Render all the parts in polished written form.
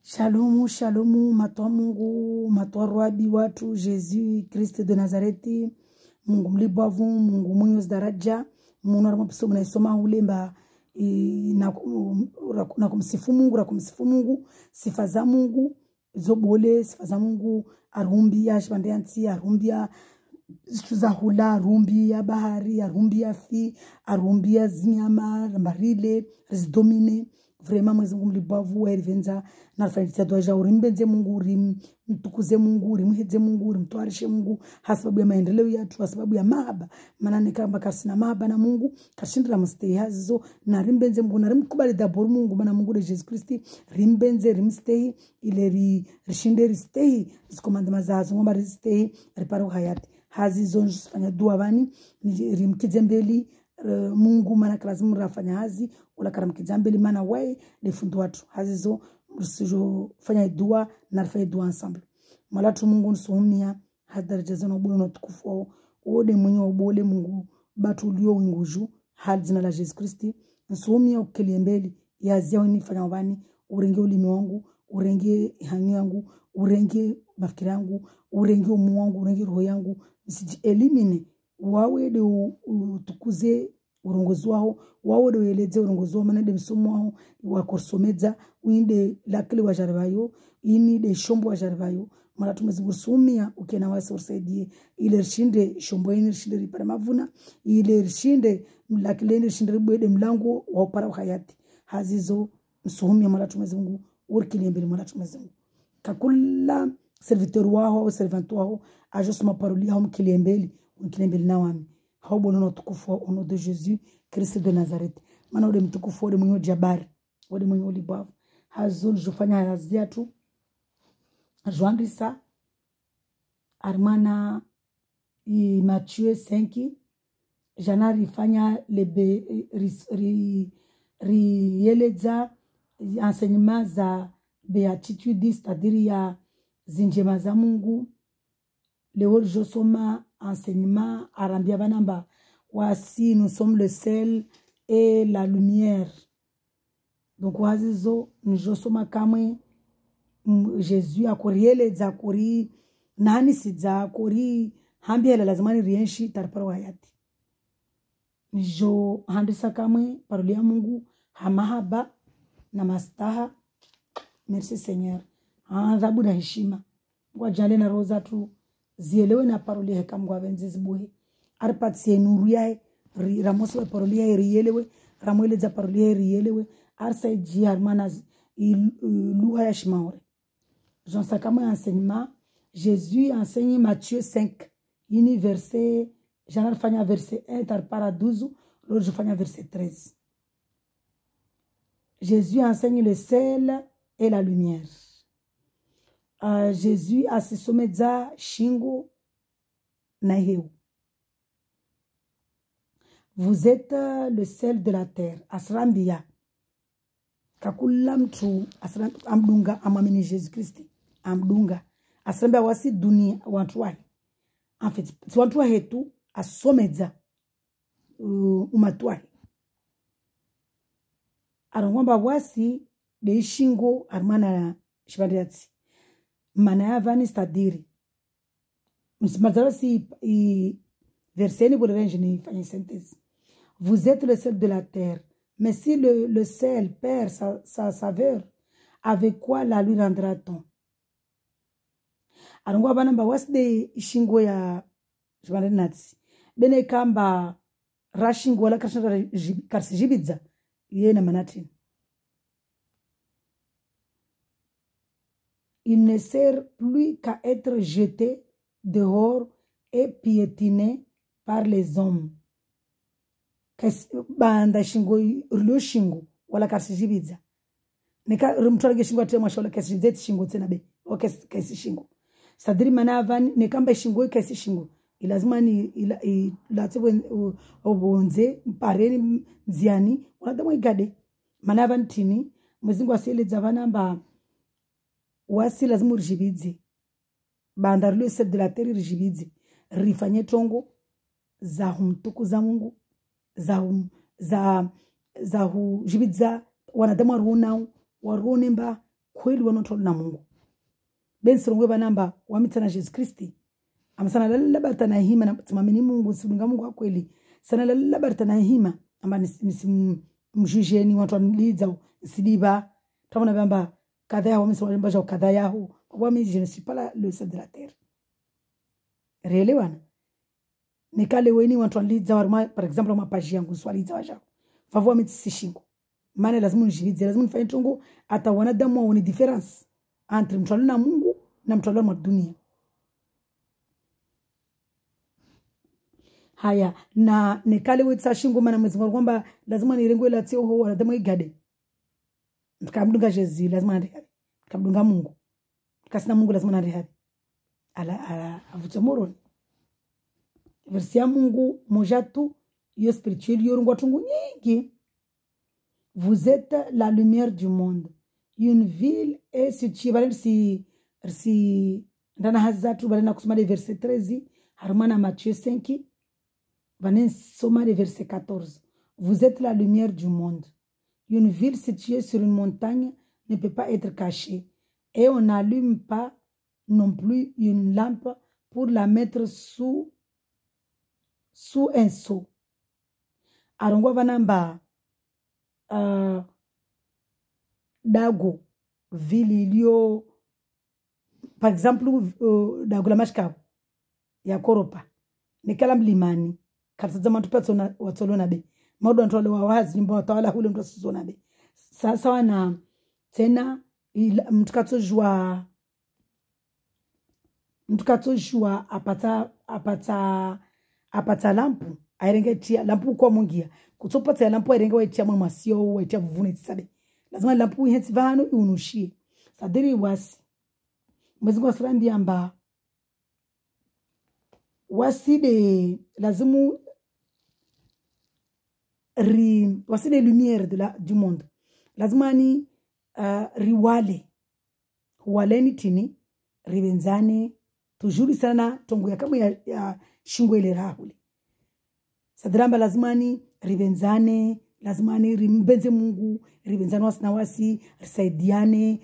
Shalom, shalom, matwa Mungu, matwa Rabi watu, Jésus, Christ de Nazareti, Mungu mlibavu, Mungu mwenye daraja, Mungu naramopiso mnaisoma ulemba na kumsifu Mungu, sifa za Mungu, zobole, sifa za Mungu, arumbia, shibandeanti, arumbia, zahula, arumbia, bahari, arumbia fi, arumbia zinyama, rambarile, rezidomine, vraiment mwezi Mungu mlibavu wa erivenza na rafanitia doaja urimbenze Mungu, urimtukuze Mungu, urimhedze Mungu, urimtuarishe Mungu hasababu ya maendeleo yetu, hasababu ya mahaba, maana nikamba kasina mahaba na Mungu kashindira mstei hazizo na rimbenze Mungu na rimkubali daboru Mungu maana Mungu de Jesus Christi rimbenze rimstei ile rishinde ristei zikomande mazazo ngomba ristei riparo hayati hazizo njifanya dua vani rimkize mbeli Mungu maana lazima rafanya hazi wala karamkiza mbeli maana wae lefundu watu hazizo msijo fanya dua na rafanya dua ensemble malatu Mungu nsumia hadaraja zana ubole na tukufu ode mwenye ubole Mungu batu ulio winguju hadi zina la Jesus Christi nsumia ukelie mbeli yazia nifanya wabani urenge ulimi wangu urenge hangi yangu urenge mafikiri yangu urenge umu wangu urenge roho yangu nisiji elimine wawe de utukuze urongozi wao wawe de weleze urongozi wao manade msomo wao wakorsomeza uinde lakili wajaribayo ini de shombo wajaribayo mara tumezungusumia ukena wasa usaidie ile rishinde shombo ini rishinde ripara mavuna ile rishinde lakili rishinde ribwede mlango wa upara hayati hazizo msuhumia mara tumezungu urkili mbele mara tumezungu kakula serviteur wao au servant wao ajosoma paroli hao mkilembeli na wami hao bonono tukufu au nom de Jésus Christ de Nazareth maana ule mtukufu ule mwenye jabari ule mwenye ulibavu hazul jufanya hazia tu Joandisa Armana i Matthieu 5 jana rifanya lebe rieleza enseignement za beatitude c'est-à-dire ya zinjema za Mungu leo josoma enseignement arambia banamba wasi nous sommes le sel et la lumière donc wazizo njosoma kamwe Jésus akorieleza kuri nani sidza kuri hambia lazima ni rienshi tarpara hayati njo handisa kamwe paroli ya Mungu hamahaba na mastaha. Merci Seigneur. Adhabu na heshima. Kwa jale na roza tu zielewe na paroli heka Mungu avenzizi buhe. Arpatsie nuru yae ramosi wa paroli yae rielewe. Ramoele za paroli yae rielewe. Arsa iji harmana luha ya shimaore. J'en sais comment enseignement. Jésus enseigne Matthieu 5. Ini verset, j'en fanya verset 1 tarpara 12. L'autre je fanya verset 13. Jésus enseigne le sel et la lumière. Jésus a se someza shingo na heu. Vous êtes le sel de la terre. Asrambia. Kakulam tu asram amdunga amamini Jésus Christ. Amdunga. Asrambia wasi dunia wantuwahi. En fait, wantuwahi tu asomeza umatuwahi. Arongomba wasi de shingo armana shibariati mana yavani stadiri msimazaro si verseni pour range ni fanya synthèse. Vous êtes le sel de la terre, mais si le sel perd sa saveur, avec quoi la lui rendra-t-on? Arongwa banamba wasi de shingo ya shibarinati bene kamba rashingo wala karsijibidza yena manatini. Il ne sert plus qu'à être jeté dehors et piétiné par les hommes. Banda shingo rilo shingo wala kasijibidza. Nika rumtorage shingo tema shola kasijibidza shingo tena be. O kasi shingo. Sadri manavani nikamba shingo kasi shingo. Ilazima ni latwe obonze pareni nziani wanadamu igade manavani tini muzingu asieleza banamba wasi lazima rijibidze banda rilo sel de la terre rijibidze rifanye tongo za humtuku za Mungu za jibidza wanadamu warunao warunemba kweli wanotolo na Mungu bensi rongwe banamba wamitana Jesus Kristi amasana labarta na hima na tumamini Mungu sibunga Mungu wa kweli sana labarta na hima amba mjujeni watu waniliza sidiba tamona bamba kadha yao msema mbaja kadha yao kwa mimi je ne suis pas le sel de la terre réellement nikale weni watu waniliza warma par exemple ma page yangu swaliza waja favua mimi sishingo maana lazima nijilize lazima nifanye tongo hata wanadamu waone difference entre mtu na Mungu na mtu wa dunia. Haya na nikale wetsa shingo maana mwezi kwamba lazima nirengwe la tio ho wanadamu igade mkamdunga Jezi lazima ndihari mkamdunga Mungu kasina Mungu lazima ndihari ala avutomoro versia Mungu mojatu yo spirituel yo rungo tungu nyingi. Vous êtes la lumière du monde. Une ville est située si ndana hazatu balena kusoma le verset 13 harmana Matthieu 5 vanen soma le verset 14. Vous êtes la lumière du monde. Une ville située sur une montagne ne peut pas être cachée et on n'allume pas non plus une lampe pour la mettre sous un seau. Arongwa vanamba dago vili ilio par exemple dago la mashka ya koropa nikala mlimani katazama matu patso watolona be maudo ntole wa wazi nimba watawala hule mtu asizona be sasa wana tena mtukatojua apata lampu airenge tia lampu kwa mungia kutopata lampu airenge waitia mwa masio waitia vuvune tsabe lazima lampu henti vano iunushie sadiri wasi mwezi kwa srambi amba wasi de lazimu wasi de lumière du monde lazima ni riwale huwaleni tini ribenzane tujuri sana tongo ya kama ya shingo ile rahuli sadrambia lazimani ribenzane lazimani rimbenze Mungu ribenzane wasina wasi risaidiane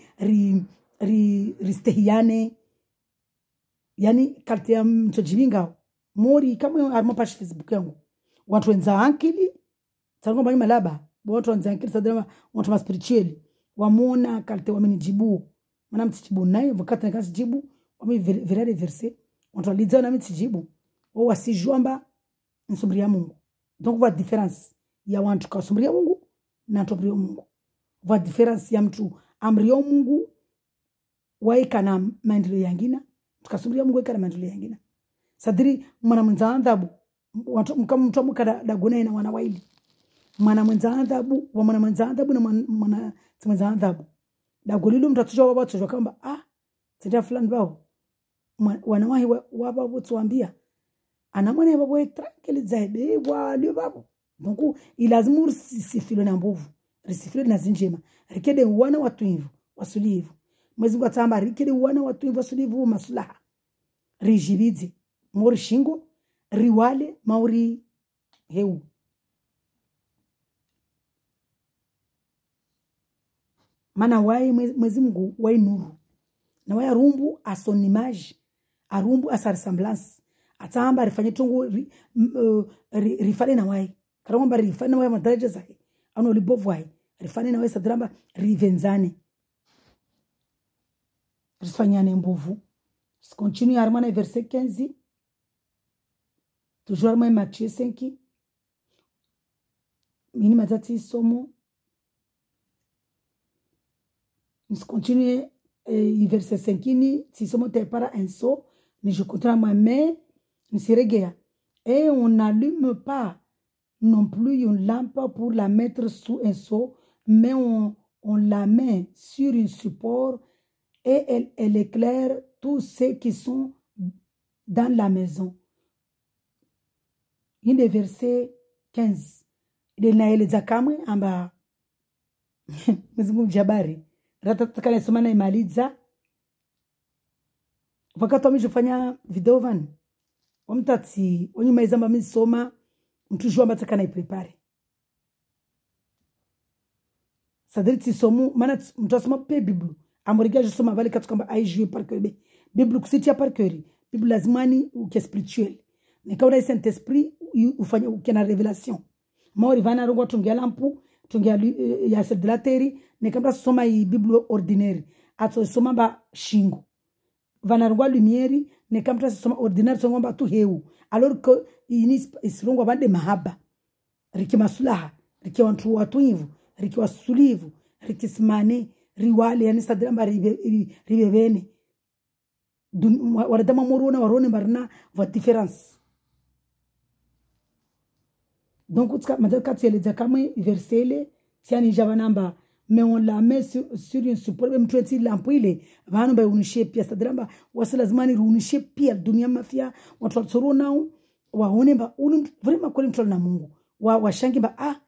ristehiane yani karte ya mtojibinga mori kama arma page Facebook yangu watu wenza ankili tango bani malaba watu wenza ankili sadrambia watu ma spiritual wamona karte wamenijibu maana mtijibu naye wakati nakasi jibu wame virale verset watu waliza na mtijibu wao wasijomba nsubria Mungu. Donc va différence ya watu kasumria Mungu na ntobria Mungu. Va différence ya mtu amrio Mungu waika na maendeleo yangina tukasumria Mungu waika na maendeleo yangina. Sadiri mwana mwenza adhabu watu mtu amukada dagone na wana waili. Mwana mwenza adhabu wa mwana mwenza adhabu na mwana mwenza adhabu. Dagolilo mtu atujua baba atujua kamba tenda fulani bao wanawahi wababo tuambia anamwana babo tranquille zabe wali babo donc ilazimu sifilo na mbovu risifilo na zinjema rikede wana watu hivyo wasulivu mwezi kwa tamba rikede wana watu hivyo wasulivu maslaha rijibidze mori shingo riwale mauri heu mana wai mwezi Mungu wai nuru na wai rumbu a son image arumbu a sa ressemblance atamba rifanye tungu rifane na wai karomba rifane na wai madaraja zake ano libovu wai rifane na wai sadrama rivenzane rifanyane mbovu. Continue armana verset 15 toujours armana Matthieu 5 mini matati somo continue verset 5 si somo te para un saut ni je contre ma main ni siregea et on n'allume pas non plus une lampe pour la mettre sous un seau mais on la met sur un support et elle éclaire tous ceux qui sont dans la maison. In le verset 15 ile naeleza kamwe amba mzimu jabari ratatakana soma na imaliza wakati wamejifanya video van wamtati wanyumaiza mba misoma mtujua matakana iprepare sadiri tisomu maana mtasoma pe biblu amoriga jusoma vale katukamba aijue par cœur be Bible kusitia par cœur Bible lazimani uke spirituel nikaona Saint Esprit ufanye ukena revelation maori vana rongo tungia lampu tungia ya sel de la terre nikamda soma i Bible ordinaire ato soma ba shingo vana rongo lumière nikamda soma ordinaire songo ba tu heu alors que ini isrongo bande mahaba riki masulaha riki watu hivu riki wasulivu riki simane riwale yani sadramba ribebene waradama morona warone barna va différence donc quand tu les comme versele tiani javanamba mais on la met sur une support même 20 lampuile vanu ba unishe pia sadramba wasala zamani runishe pia dunia mafia watu watsorona waone ba unu vraiment control na Mungu washangi ba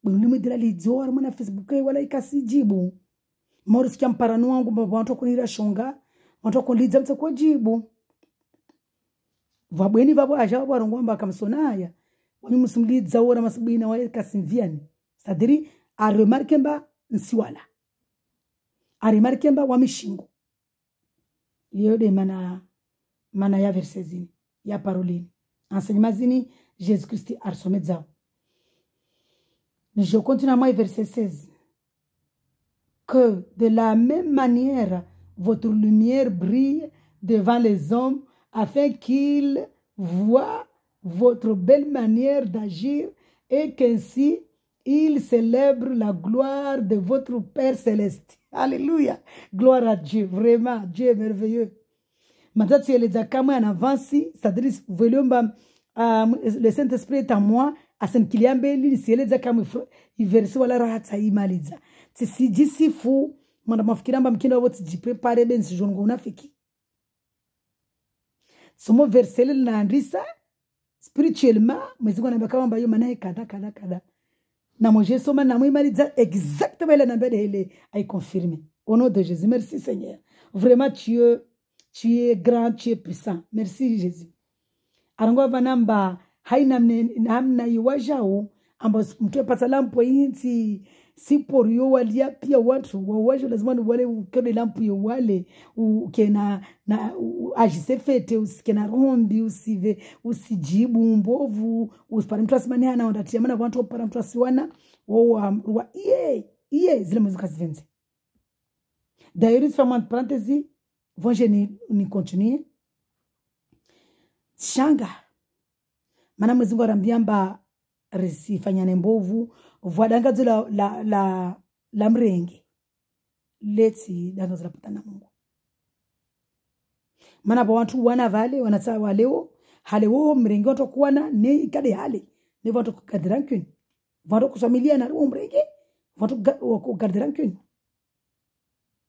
buni dira lidzora mwana Facebook wala ikasijibu moro sikia mparano wangu baba watu kunira shonga watu kunliza mtako jibu vabweni vabo aja barongomba kamsonaya wani musumlidza ora masibina wa kasinviani sadiri a remarque mba nsiwala a remarque mba wa mishingo yode mana ya versezini ya parolini enseignement zini Jésus Christ arsomedzao. Je continue à moi verset 16. Que de la même manière votre lumière brille devant les hommes afin qu'ils voient votre belle manière d'agir et qu'ainsi ils célèbrent la gloire de votre Père céleste. Alléluia. Gloire à Dieu. Vraiment, Dieu est merveilleux. Maintenant, tu es les accames en avance, c'est-à-dire, le Saint-Esprit est en moi, asem kiliambe li sieleza kama iverse wala rahatsa imaliza tisijisifu mwana mafikiramba mkinda wote jiprepare benzi jongo unafiki somo versele linaandisa spirituellement mwezingo na bakama mbayo manaye kada na moje soma na mwimaliza exactement ile nambele ile ay confirmer au nom de Jésus. Merci Seigneur, vraiment tu es grand, tu es puissant. Merci Jésus. Arangwa vanamba haina namna iwajao ambao mtu pata lampu yinti sipo yo walia pia watu wawaje lazima wale ukode lampu yo wale ukena na ajisefete usikena rombi usive usijibu mbovu usipare mtu asimani ana ondatia maana watu para mtu asiwana wa iye zile muzika zivenze d'ailleurs femme parenthèse vont je ni continuer shanga mana mwezingu arambiamba risifanyane mbovu vwadangazo la mrenge leti dangazo la putana Mungu mana ba watu wana vale wanatsa waleo haleo mrenge watu kuwana ne kade hale ne watu kukadirankin watu kusamilia na mrenge watu kukadirankin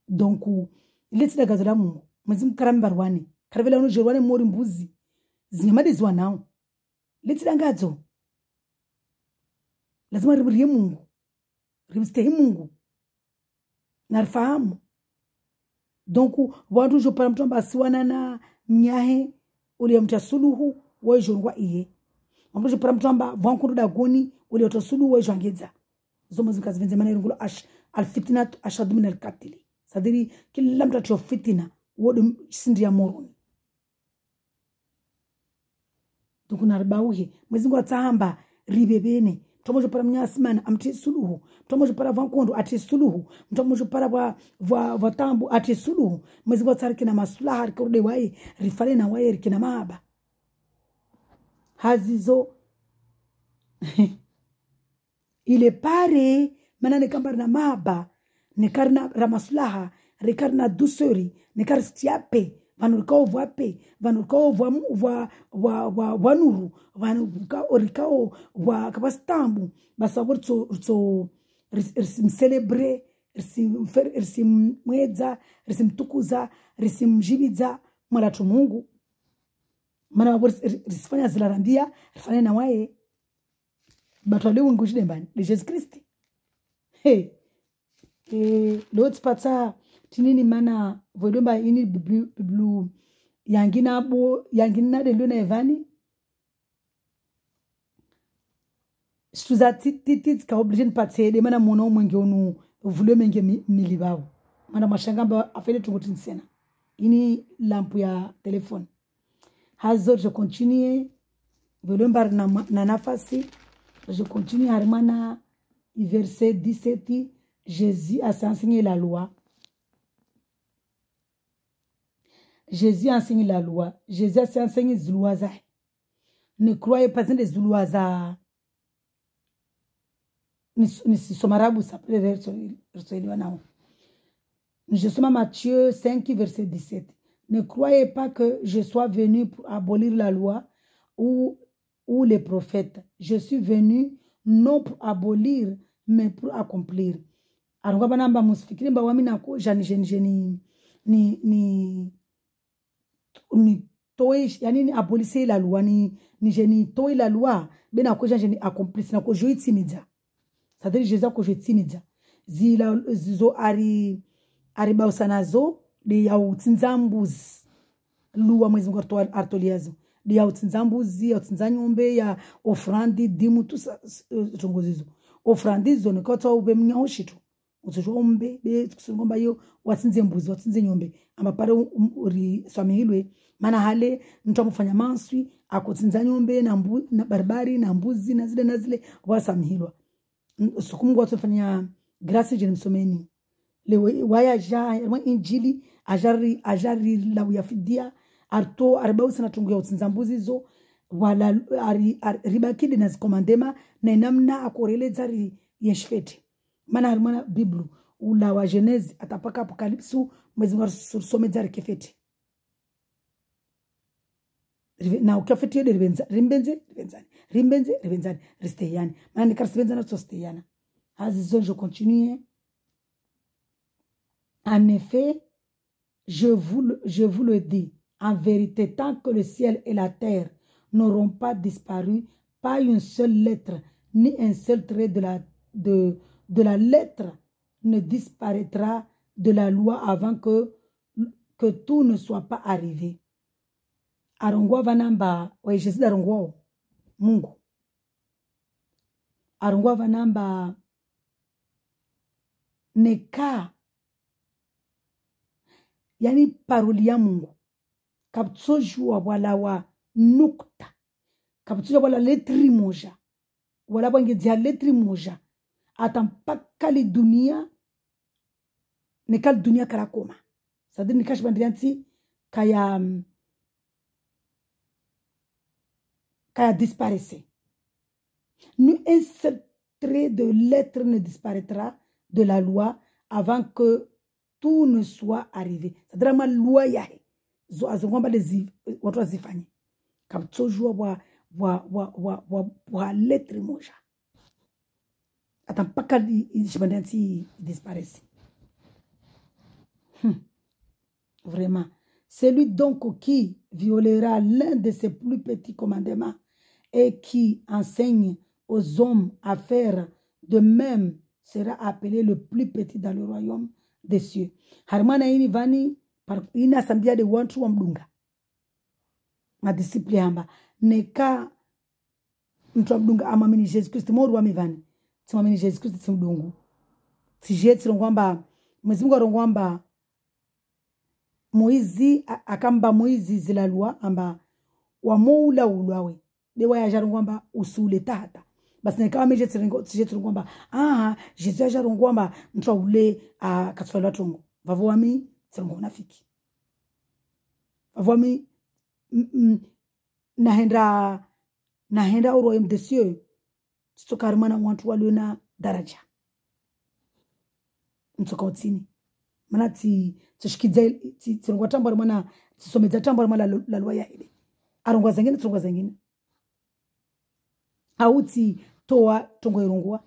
donc leti dangazo la Mungu mwezingu karambarwani karvela uno jerwane mori mbuzi zinyamalizwa nao leti dangazo lazima riburie Mungu rimstehi Mungu narfahamu donc watu jo para mtomba siwana na mnyahe ule mtasuluhu wajorwa iye watu jo para mtomba vankuru dagoni ule utasuluhu wajangeza zomo zikazivenze mana irungulo alfitnat ashad min alqatl sadiri kila mtu atio fitina wodo sindi ya moroni tukunarbauhe mwezingu atahamba ribebene mtomojo para mnyasimana amti suluhu mtomojo para vankondo ati suluhu mtomojo para wa tambu ati suluhu mwezingu atariki na maslaha arikode wae rifale na wae rikina maaba hazizo ile pare manane kambari na maaba nekarna ramaslaha rikarna dusori nekar stiape vanurikao vape vanurikao vanuru vanurikao kapastambu basabor to celebre mwedza mtukuza mjibidza mwalatu Mungu mana wabor risifanya zilarandia rifanya na wae batwale Mungu jidembani de Jesus Christ lot pata tinini mana vodomba ini biblu yangina de luna evani stuza titit ka obligé de passer de mana mono mwenge onu vule menge milibao Mana mashangamba afele tungutin sena. Ini lampu ya telefone. Hazo je continue. Velembar na nafasi. Je continue harmana verset 17. Jésus a enseigné la loi. Jésus a enseigné la loi. Jésus a enseigné les lois. Ne croyez pas en les lois. Ni somarabu s'appelle je suis Matthieu 5, verset 17. Ne croyez pas que je sois venu pour abolir la loi ou les prophètes. Je suis venu non pour abolir, mais pour accomplir. Alors, banamba musifikiri mba wamina ko jani ni toi yani ni abolisser la loi ni jeni toi la loi bena ko jani accomplir na ko joyi timidza. C'est-à-dire Jésus ko joyi timidza. Zila zizo ari bausanazo de ya utsinzambuzi luwa mwezi ngorto artoliazo de ya utsinzambuzi ya utsinzanyombe ya ofrandi dimu tusa tongozizo ofrandi zo nekota ube mnyaoshitu utujombe be kusungomba yo watsinze mbuzi watsinze nyombe amapare uri swamihilwe mana hale mtu amufanya manswi akotsinza nyombe na barbari na mbuzi na zile wasamihilwa sukumungu watufanya grâce je msomeni le waya ja injili ajari la uyafidia arto arbausa na tungu ya utsinzambuzi zo wala ribakidi na zikomandema na namna akoreleza yeshfeti mana harmana biblu ula wa Genèse atapaka apokalipsu mwezi wa somedza rikefeti na ukafeti yode ribenzani risteyani mana nikarsibenza na tosteyana hazizo je continue. En effet, je vous le dis, en vérité, tant que le ciel et la terre n'auront pas disparu, pas une seule lettre, ni un seul trait de la lettre ne disparaîtra de la loi avant que tout ne soit pas arrivé. Arongwa vanamba, ouais, Jésus d'arongwa, Mungu. Arongwa vanamba, neka. Yani paroli ya Mungu kaptsojua wala wa nukta kaptsojua wala letri moja wala bangezia letri moja atampaka li dunia nekal dunia karakoma c'est-à-dire nikash bandianti kaya disparaître. Ni un seul trait de lettre ne disparaîtra de la loi avant que tout ne soit arrivé. C'est vraiment loi yahe. Zo azongomba lezi watu wazifanye. Kaptsojua wa lettre moja. Atampaka ishibandanti disparaisse. Vraiment. Celui donc qui violera l'un de ses plus petits commandements et qui enseigne aux hommes à faire de même sera appelé le plus petit dans le royaume des cieux. Harmana ini vani ina sambia de wantu wa mdunga. Madisipli hamba. Neka mtu wa mdunga amamini Jésus Christ moru wa mivani. Tumamini Jésus Christ timdungu. Tijeti rongwamba. Mwezimungu rongwamba. Moizi akamba Moizi zila lua amba wa moula uluawe. Dewa ya jarongwamba usule tata. Basi nikawa mejeti rongwamba. Jésus ya jarongwamba mtu wa ule katufalwa tongo. Vavo wami tsirongo nafiki. Vavo wami nahenda uro mdesio. Titoka harumana wantu walio na daraja. Mtoka utini. Mana tishikidza tsirongo tambo harumana tisomedza tambo harumana la lua ya ile. Arongwa zengine tsirongo zengine. Auti toa tongo irongwa.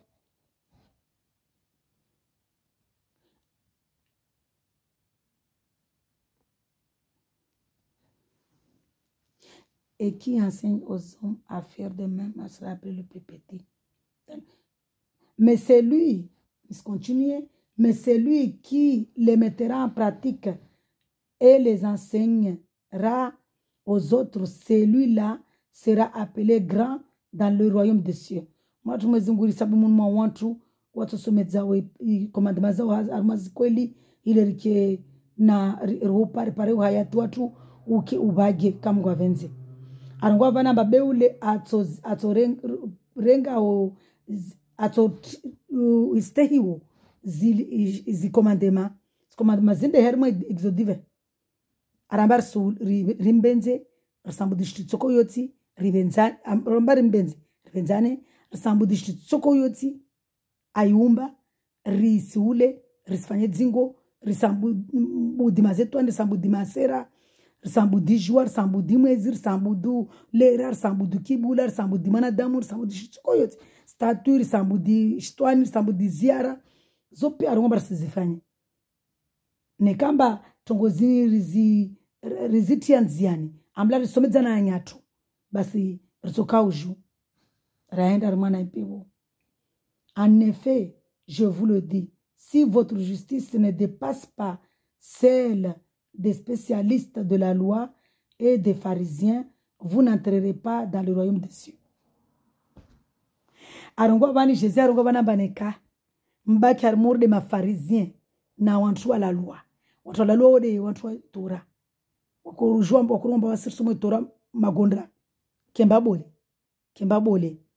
Et qui enseigne aux hommes à faire de même sera appelé le plus petit. Mais c'est lui, il continue, mais c'est lui qui les mettra en pratique et les enseignera aux autres. Celui-là sera appelé grand dans le royaume des cieux. Moi, je me dis, sabu munma wantu watu somedza we commandement za armazi kweli ile rike na ropa repare hayatu watu uke ubage kamgwa venze arangwa vana babeule ato renga o ato istehiwo zi commandement zinde hermo exodive arambar su rimbenze rasambu dishitsoko yoti ribenza arambar rimbenze ribenzane rasambu dishitsoko yoti ayumba risiule risfanye dzingo risambu budimazeto risambu dimasera risambu dijwa risambu dimwezi risambu du lera risambu du kibula risambu dimana damu risambu dishitsoko yoti statu risambu di shtwani risambu di ziara zopi arongomba risizifanye nekamba tongozini rizitia nziani amla risomedzana na nyatu basi rizokauju raenda rimwana ipewo. En effet, je vous le dis, si votre justice ne dépasse pas celle des spécialistes de la loi et des pharisiens, vous n'entrerez pas dans le royaume des cieux. Arongwa bani Jésus arongwa bana baneka mbaki armur de ma pharisien na wantu wa la loi. Wantu wa la loi ode wantu wa Torah. Wakurujwa wakuromba wasirsumo Torah magondra. Kemba bole.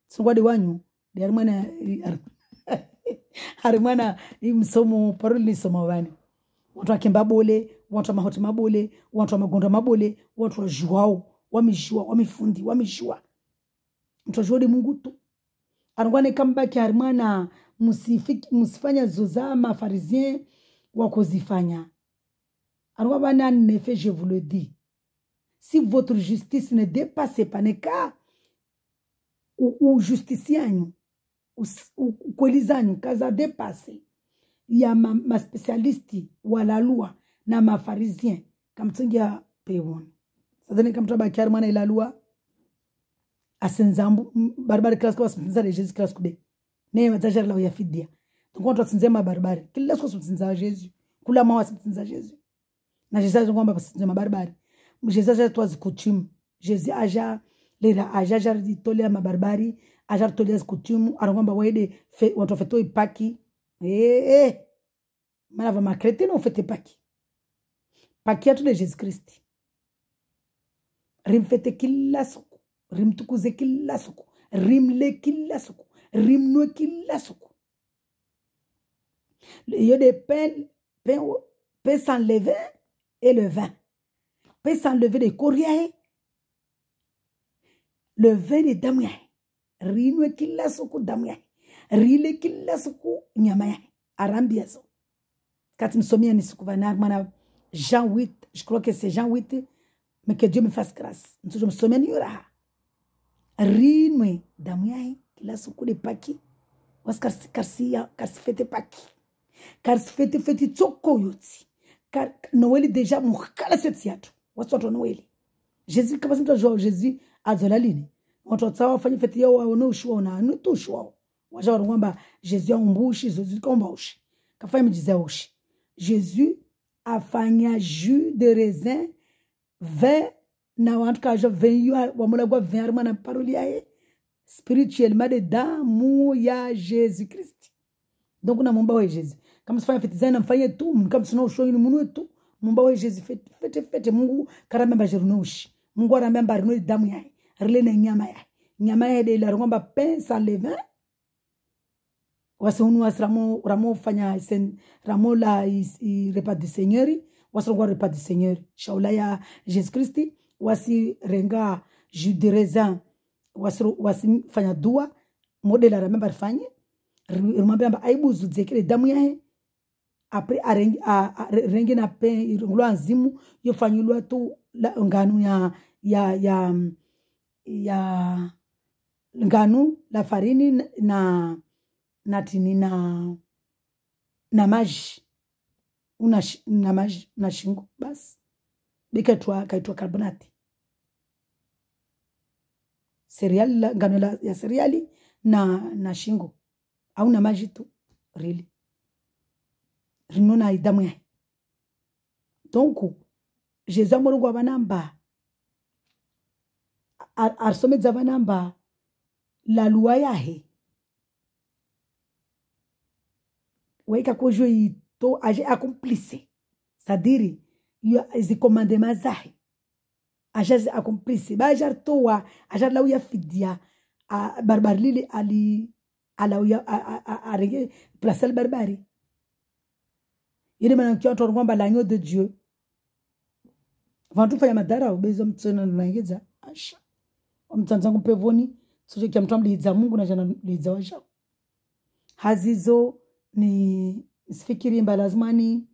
Sungwa de wanyu de armana harimana imsomo paroli ni somo wani watu wa kemba bole, watu wa mahoti mabole, watu wa magonda mabole, watu wa juao wamijua wamifundi wamijua mtu wa juode Mungu tu arangwane kamba ki harimana musifanya zozama pharisien wakozifanya arangwa bana nefe je vous le dis si votre justice ne dépasse pas ne ka ou justicianyu ukwelizanyu kaza dépasse ya ma spécialiste wa la loi na ma pharisien kamtsingia pewon sadani kamtaba kyar mana ila loi asenzambu barbare class kwa sinza Jesus class kude ne matajar la ya fidia donc on tsinze ma barbare kila siku sinza Jesus kula mawa sinza Jesus na Jesus ngomba sinza ma barbare Jesus ja toaz coutume Jesus aja lera aja jardi tolea ma barbari aja tolea coutume arongomba waide watu feto ipaki mana va makrete non fete paki atu de Jesus Christ rimfete kila siku rimtukuze kila siku rimle kila siku rimnwe kila siku yo de pain sans levain et le vin pain sans levain de coriae le vin de damu yae rinwe kila siku damu yae rile kila siku nyama yae arambia zo kati msomia ni siku vana mana Jean 8 je crois que c'est Jean 8 mais que Dieu me fasse grâce msomia msomia ni yora rinwe damu yae kila siku de paki waskarsi fete paki fete tsoko yoti car Noël déjà mukala setiatu watu Noël Jésus kama sinto joao Jésus azolalini watu tsawa fanya fete yao waone ushwa na nutu ushwa waja warungamba Jésus aumbushi Jésus komba ushi kafanya mijiza ushi Jésus afanya jus de raisin vin na watu kaja vin wamula gwa vin arma na paroli yae spirituellement de damu ya Jésus Christ donc na mumba wa Jésus kama sifanya fete zana mfanye tu kama sina ushwa ni munu tu mumba wa Jésus fete Mungu karamemba jerunushi Mungu aramemba rino damu yae rile na nyama yae de la ngomba pain sans levain wasi unu ramo fanya ramo la repas du Seigneur wasongwa repas du Seigneur shaula ya Jésus Christ wasi renga jus de raisin wasi fanya dua modela ramemba fanye rumambamba aibuzu dzekele damu yae après renge na pain irungulwa nzimu yofanyulwa tu la nganu ya nganu la farini na tini na maji na maji na shingo basi kaitwa carbonate cereal ngano ya cereali na shingo au na maji tu really rinona idamu ya donc Jésus amorungu abanamba arsomedza abanamba la loi yahe weka kojo to aje accomplisse c'est-à-dire zi commandement zahi aje accomplisse ba jar to wa ajar law ya fidia a barbar lili ali ala ya a rege place al barbari yele mana kyo to ngomba l'agneau de Dieu vantu fanya madara ubezo mtsona nangeza asha mtsanzangu pevoni soje kya mtu amliza Mungu na jana liza washa hazizo ni sifikiri mba lazimani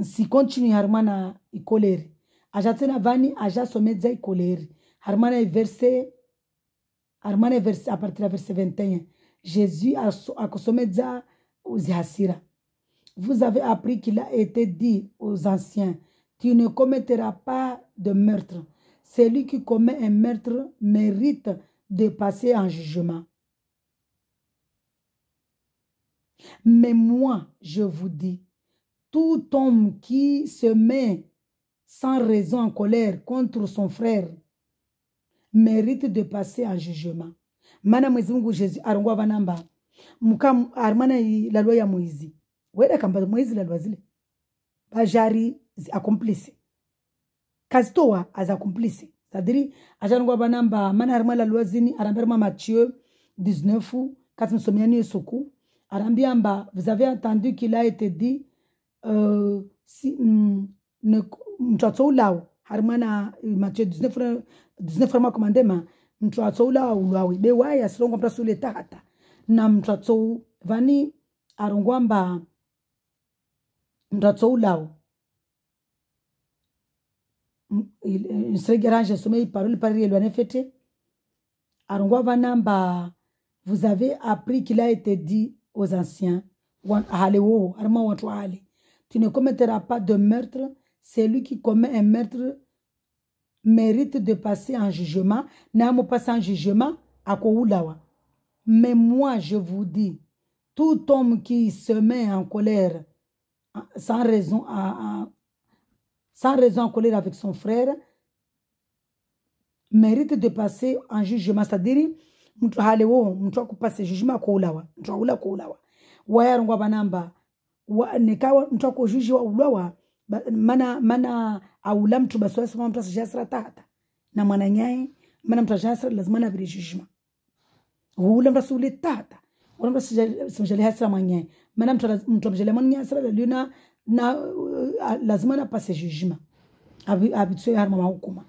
si continue harmana ikoleri aja tena vani aja somedza ikoleri harmana verset à partir du verset 21 Jésus a somedza uzihasira. Vous avez appris qu'il a été dit aux anciens, tu ne commettras pas de meurtre. Celui qui commet un meurtre mérite de passer en jugement. Mais moi, je vous dis, tout homme qui se met sans raison en colère contre son frère mérite de passer en jugement. Mana Mwenyezi Mungu Jésus arongwa vanamba mukam armana la loi ya Moizi. Weda kamba Moizi la loi zile. Bajari accomplice. Kazitoa as accomplice. C'est-à-dire ajarongwa vanamba mana armana la loi zini aramberma Matthieu 19 4 soku arambiamba vous avez entendu qu'il a été dit si ne mtatsoulao harmana Matthieu 19 frama commandement mtatsoulao ulawi be waya silongo mtasule tahata na mtatsou vani arongwamba mtatsoulao Sregeranje somei parole par le fete arongwa vanamba vous avez appris qu'il a été dit aux anciens halewo arma watu hale tu ne commettras pas de meurtre. Celui qui commet un meurtre mérite de passer en jugement. N'amo passer en jugement à koulawa. Mais moi, je vous dis, tout homme qui se met en colère, sans raison en colère avec son frère, mérite de passer en jugement. C'est-à-dire, mtu halewo, mtu passer jugement koulawa. Mtu hula koulawa. Waya rongwa banamba. Nekawa mtu juge wa ulawa. Mana aula mtu baswasi mtu asijasra tahata na mwana nyaye mana mtu asijasra lazima na vile jugement ula mtu asule tahata wala mtu asijali hasra mwanyaye mana mtu amjali mwana asra liona na lazima na passer jugement habitué harma hukuma.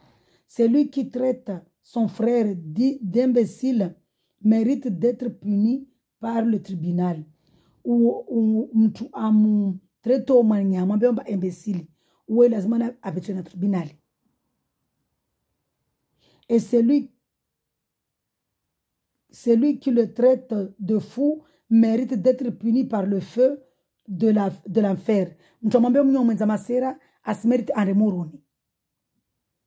Celui qui traite son frère d'imbécile mérite d'être puni par le tribunal ou mtu amu treto manya mwambia imbécile uwe lazima apetwe na tribunal. Et celui qui le traite de fou mérite d'être puni par le feu de l'enfer. Mtu mwambia mwenza masera asimérite andemoroni.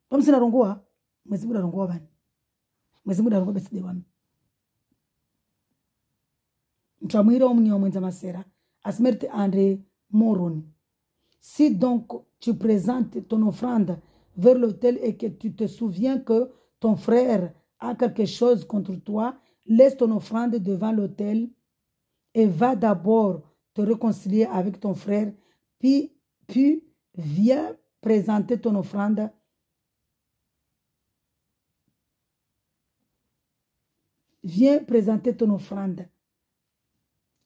Tomsina rongoa mwezi muda rongoa bani. Mwezi muda rongoa beside wami. Mtu mwira mwenza masera asimérite andemoroni. Si donc tu présentes ton offrande vers l'autel et que tu te souviens que ton frère a quelque chose contre toi, laisse ton offrande devant l'autel et va d'abord te réconcilier avec ton frère, puis viens présenter ton offrande. Viens présenter ton offrande.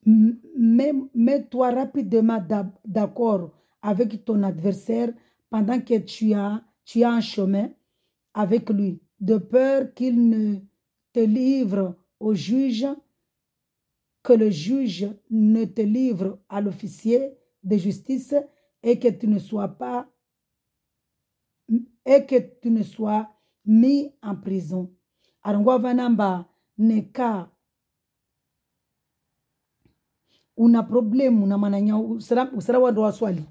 Mets-toi rapidement d'accord avec ton adversaire pendant que tu es en chemin avec lui, de peur qu'il ne te livre au juge, que le juge ne te livre à l'officier de justice et que tu ne sois mis en prison. Arongwa vanamba neka una problème na mananya usara wa ndo swali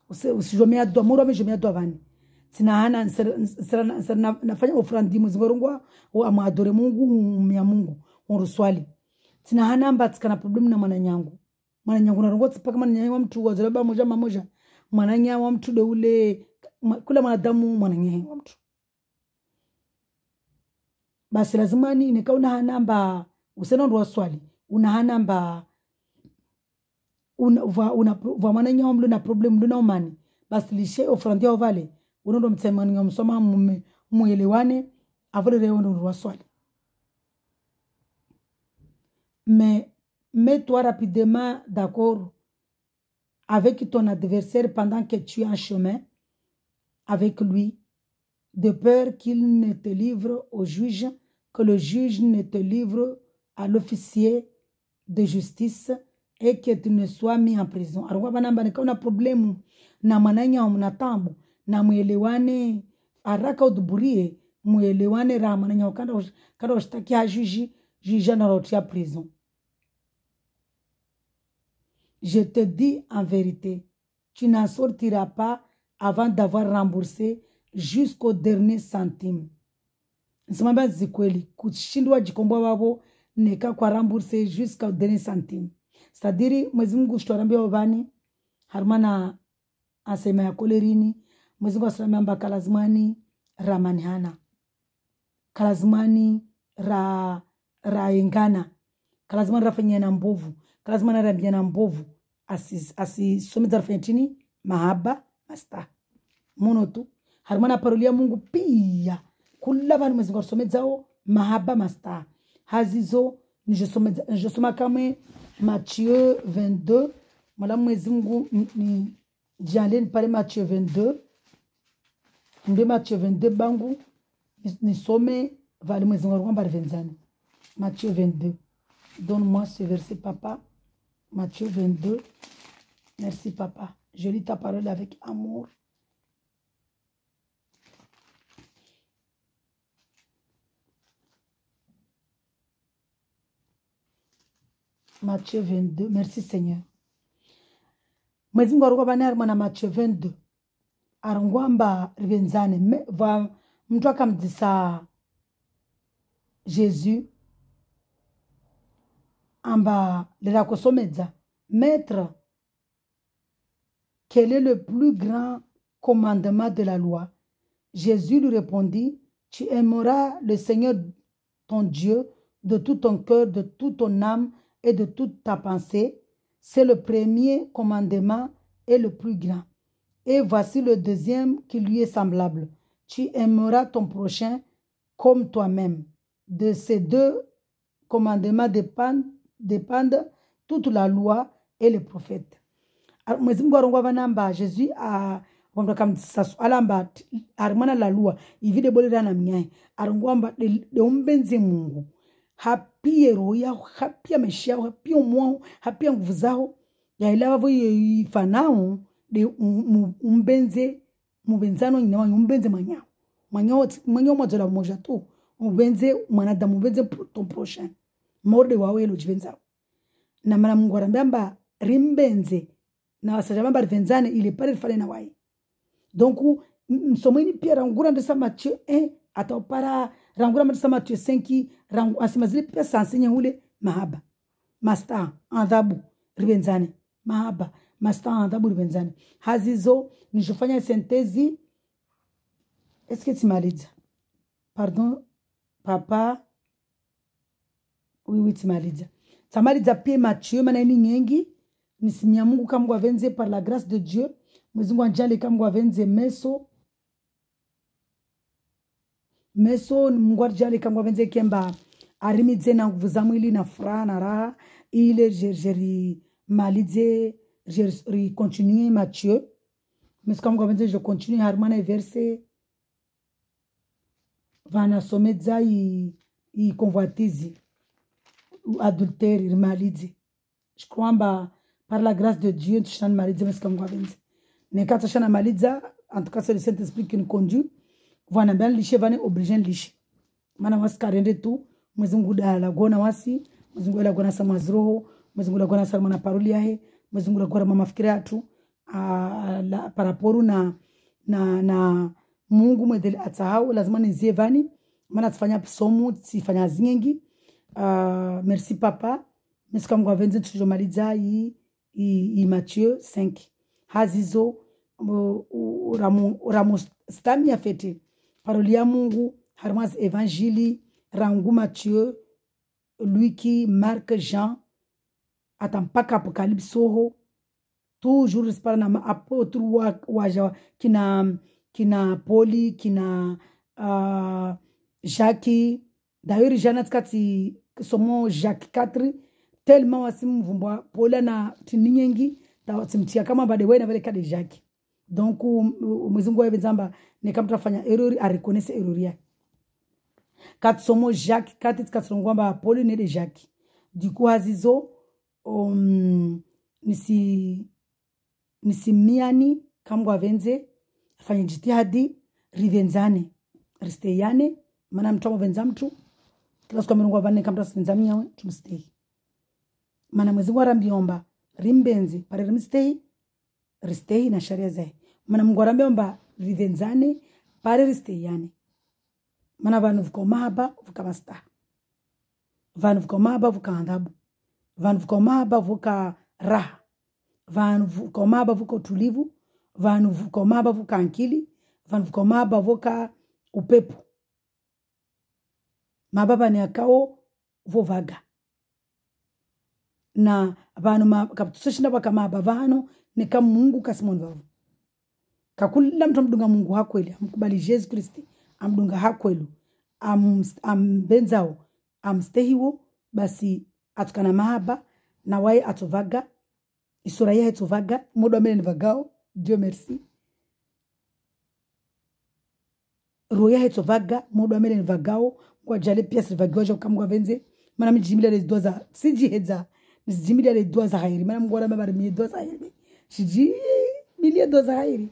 usijomea dua mura mejomea dua vani sina hana nafanya ofrandi muzingorongwa wa amadore Mungu mya Mungu uruswali sina hana mbatsikana problem na mananyangu na rongo tsipaka mananyangu wa mtu wazalaba moja mamoja mananya wa mtu deule kula manadamu mananyangu wa mtu basi lazima ni nikauna hana mba usena ndo swali una hana mba va mana nyom lu na problem lu na umani basi lishe ofrandia ovale unondo mtsemani nyom soma muelewane avole reo ndo waswali. Mais mets-toi rapidement d'accord avec ton adversaire pendant que tu es en chemin avec lui, de peur qu'il ne te livre au juge, que le juge ne te livre à l'officier de justice et que tu ne sois mis en prison. Alors, on a problème na mananya na tambu na muelewane haraka uduburie muelewane ra mananya kada ushtaki ya juge na rotia prison. Je te dis en vérité, tu n'en sortiras pas avant d'avoir remboursé jusqu'au dernier centime. Nsimamba zikweli kushindwa jikomboa babo neka kwa rembourser jusqu'au dernier centime. C'est-à-dire Mwenyezi Mungu shtuarambia wabani harmana asema ya kolerini Mwenyezi Mungu asamamba kalazimani ramani hana kalazimani ra ingana kalazimani rafanya na mbovu kalazimani rambia na mbovu asisomeza rafanya chini mahaba masta mono tu harmana parolia Mungu pia kula bani Mwenyezi Mungu asomezao mahaba masta hazizo je soma kama Matthieu 22 mala Mwenyezi Mungu ni jale ni pale Matthieu 22 mbe Matthieu 22 bangu ni some vale Mwenyezi Mungu ngomba revenzani Matthieu 22. Donne-moi ce verset papa. Matthieu 22. Merci papa. Je lis ta parole avec amour. Matthieu 22. Merci Seigneur. Mwenyezi Mungu aruka bana na Matthieu 22. Arungwamba rivenzane va mtu akamdisa Jésus amba lera kosomedza maître, quel est le plus grand commandement de la loi? Jésus lui répondit, tu aimeras le Seigneur ton Dieu de tout ton cœur, de toute ton âme et de toute ta pensée. C'est le premier commandement et le plus grand. Et voici le deuxième qui lui est semblable. Tu aimeras ton prochain comme toi-même. De ces deux commandements dépendent toute la loi et les prophètes. Mwezi Mungu arongwa vanamba Jésus a wanda kamsasu alamba armana la loi ivide bolera na mnyai arongwamba de umbenze Mungu hapie roya hapia meshia hapia mwa hapia nguvu zao ya ilawa vo ifanao de umbenze mubenzano nyina umbenze manyao mozola moja tu umbenze mwanadamu umbenze ton prochain morde wawe lo jibenzao na mana Mungu arambamba rimbenze na wasajamba rivenzane ile pale rifale na wai donc msomeni pia rangura ndesa Matthieu 1 atopara rangura ndesa Matthieu 5 rangu asimazile pia sansinya ule mahaba masta adhabu rivenzane mahaba masta adhabu rivenzane hazizo nishofanya sentezi. Est-ce que tu m'aliza pardon papa oui tu m'aliza tamaliza pia Matthieu mana ni nyengi nisimia Mungu kama wavenze par la grâce de Dieu. Mwezi Mungu anjale kama wavenze meso Mungu anjale kama wavenze kemba arimidze na nguvu za mwili na furaha na raha ile jeri malize jeri continuer Matthieu mais kama wavenze je continue harmana verset vana somedza i convoitize adultère malize je crois par la grâce de Dieu tu channes malize mais kama wavenze nekata shana maliza en tout cas c'est le Saint-Esprit qui nous conduit vana bien lishe vane obligé lishe mana waskarende tu Mwezi Mungu la gona wasi Mwezi Mungu la gona sama zroho Mwezi Mungu la gona sama na paroli yahe Mwezi Mungu la gona mama fikira atu la paraporu na Mungu mwedele atahau lazima nizie vani mana tufanya somo tifanya zingi. Merci papa merci kama wavenze tujomaliza i Matthieu 5 hazizo ramu stami ya fete paroli ya Mungu harmas evangeli rangu Matthieu lui qui marque Jean atampaka Apocalypse ho toujours spara na apôtre wa kina Poli kina Jacques d'ailleurs Jean atkati somo Jacques 4 tellement wasimvumbwa Paula na tininyengi tawatimtia kama bade wena vale kade Jacques donc muzungu wa benzamba nekamtafanya error a reconnaître error yake kat somo Jacques kat katsongwamba Paul ne de Jacques du coup azizo nisi miani kamgwa venze fanya jitihadi rivenzane risteyane mana mtomo venza mtu kila siku amerungwa vane kamta venza mnyawe tumstay mana mwezi wa rambiomba rimbenzi pare rimstay ristay na sharia zai mana mngwarambiomba rivenzane pare risteyane mana vanu vuko mahaba vuka masta vanu vuko mahaba vuka andabu vanu vuko mahaba vuka raha vanu vuko mahaba vuka utulivu vanu vuko mahaba vuka ankili vanu vuko mahaba vuka upepo mababa ni akao vovaga na vanu kaptushinda baka mahaba vanu ni kama Mungu kasimoni vavu kakula mtu amdunga Mungu hakweli amkubali Yesu Kristi amdunga hakwelu ambenzao amstehiwo basi atukana mahaba na wae atovaga isura yake atovaga modo amene nivagao Dieu merci roya atovaga modo amene nivagao kwa jale pia sivagao kamwa venze mana mijimila les doza sijihedza nizijimila les doza hairi mana mgora mabari mi doza hairi shiji milia doza hairi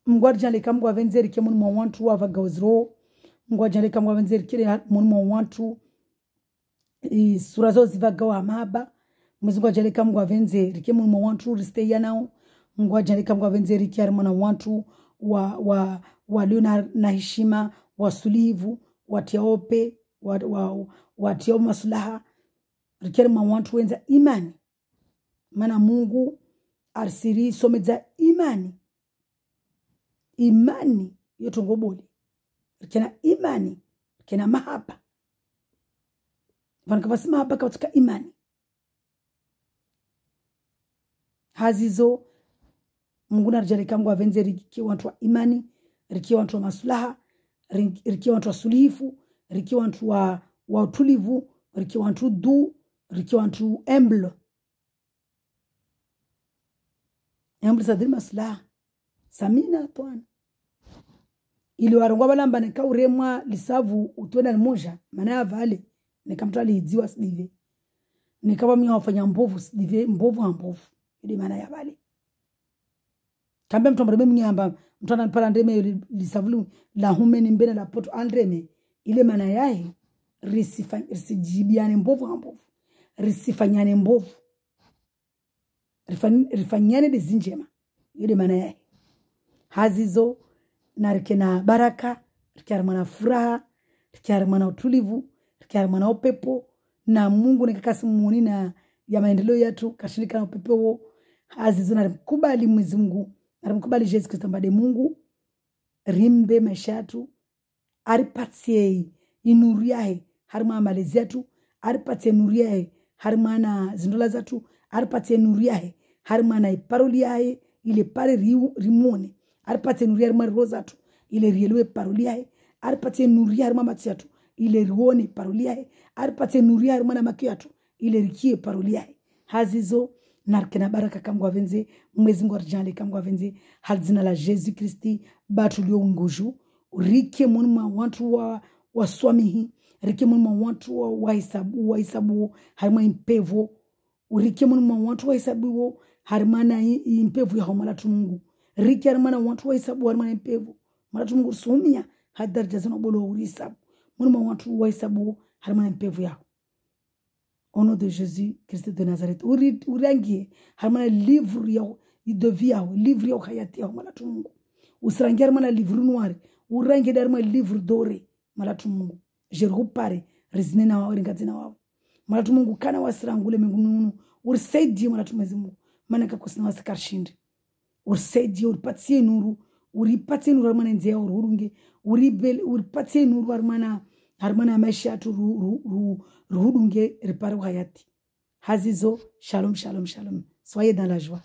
mgwar jale kamwa venze rike mun mo want to avagao zero mgwar jale kamwa venze rike mun mo want to sura zo zivagawa mahaba muzingwa jale kamwa venze rike mun mo want to stay yanao mgwar jale kamwa venze rike armana want to wa Leonard na heshima wasulivu watiope watio maslaha rike mun want to wenza imani mana Mungu arsiri somedza imani yoto ngobole rikena imani rikena mahaba vanka vasima hapa katika imani hazizo Mungu narjali kamwa venze riki watu wa imani riki watu wa maslaha riki watu wa sulihifu riki watu wa utulivu riki watu du riki watu humble sadri maslaha samina twana ili warongwa balamba ne kauremwa lisavu utwena limoja maana ya vale nikamtali hidziwa sidive nikawa mimi wafanya mbovu sidive mbovu ile maana ya vale kambe mtu ambaye mnyamba mtu anapala ndeme lisavu la humeni mbele la poto andreme ile maana yae risijibiane mbovu risifanyane mbovu rifanyane bezinjema ile maana yae hazizo na rikena baraka rikara mwana furaha rikara mwana utulivu rikara mwana upepo na Mungu nikakasimuoni na ya maendeleo yetu kashirika na upepo huo hazizo na mkubali Mwenyezi Mungu na mkubali Yesu Kristo mbade Mungu rimbe maisha yetu aripatie inuru yae harima malezi yetu aripatie nuru yae harima na zindola zetu aripatie nuru yae harima na paroli yae ile pare rimone aripate nuri harima rozatu ile rielwe paroli yae aripate nuri harima matiatu ile rione paroli yae aripate nuri harima na makiatu ile rikie paroli yae hazizo narkena baraka kamwa venze Mwenyezi Mungu arjale kamwa venze halzina la Yesu Kristi batulio nguju rike munma watu wa swamihi rike munma watu wa hisabu harima impevo urike munma watu wa hisabu harima na impevo ya homala tu Mungu rike harima watu wa hisabu harima impevo mara tu Mungu sumia hadar zano bolo urisabu munma watu wa hisabu harima impevo yao. Au nom de Jésus Christ de Nazareth urangie harima livre yao de vie yao livre yao hayati yao mala tu Mungu usirangie harima livre noir urangie harima livre doré mala tu Mungu je repare rezine na wao ringazina wao mala tu Mungu kana wasirangule mengununu ursaidie mala tu Mwenyezi Mungu maana kakosina wasikarshinde ursaidie uripatie nuru harima nzea ururunge uripatie nuru harima harmona ya maisha yetu ruhudunge ripare hayati hazizo. Shalom, shalom, shalom. Soyez dans la joie.